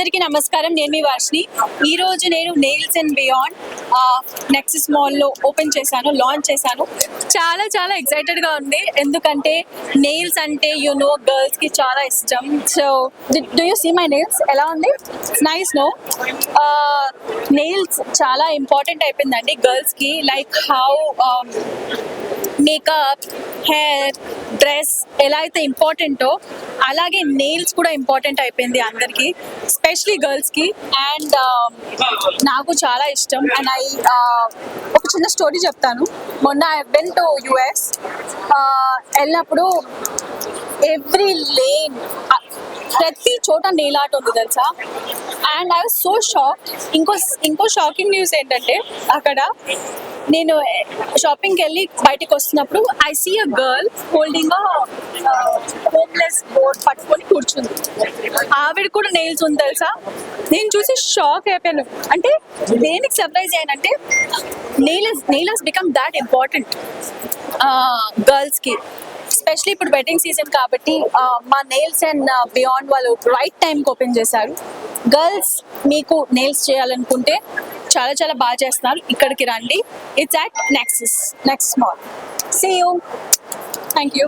అందరికీ నమస్కారం. నేను మీ వర్షిని. ఈ రోజు నేను నెయిల్స్ అండ్ బియాండ్ నెక్సస్ మాల్లో ఓపెన్ చేశాను, లాంచ్ చేశాను. చాలా చాలా ఎక్సైటెడ్గా ఉంది, ఎందుకంటే నెయిల్స్ అంటే గర్ల్స్కి చాలా ఇష్టం. So do you see my nails ఎలా ఉంది? Nice no. నెయిల్స్ చాలా ఇంపార్టెంట్ అయిపోయిందండి గర్ల్స్కి. Like how makeup, hair, dress ఎలా అయితే ఇంపార్టెంటో అలాగే నెయిల్స్ కూడా ఇంపార్టెంట్ అయిపోయింది అందరికీ, ఎస్పెషలీ గర్ల్స్కి. అండ్ నాకు చాలా ఇష్టం. అండ్ ఒక చిన్న స్టోరీ చెప్తాను. మొన్న ఐ వెంట్ టు US. వెళ్ళినప్పుడు ఎవ్రీ లేన్, ప్రతి చోట నెయిల్ ఆర్ట్ ఉంది తెలుసా. And I was so shock. ఇంకో షాకింగ్ న్యూస్ ఏంటంటే, అక్కడ నేను షాపింగ్కి వెళ్ళి బయటకు వస్తున్నప్పుడు I see a girl holding homeless board పట్టుకొని కూర్చుంది. ఆవిడ కూడా నెయిల్స్ ఉంది తెలుసా. నేను చూసి షాక్ అయిపోయాను. అంటే దేనికి సర్ప్రైజ్ అయ్యానంటే, nail has become that important గర్ల్స్కి. ఎస్పెషలీ ఇప్పుడు వెడ్డింగ్ సీజన్ కాబట్టి మా నెయిల్స్ అండ్ బియాండ్ వాళ్ళు రైట్ టైంకి ఓపెన్ చేశారు. గర్ల్స్ మీకు నెయిల్స్ చేయాలనుకుంటే చాలా చాలా బాగా చేస్తున్నారు, ఇక్కడికి రండి. It's at Nexus mall. See you. Thank you.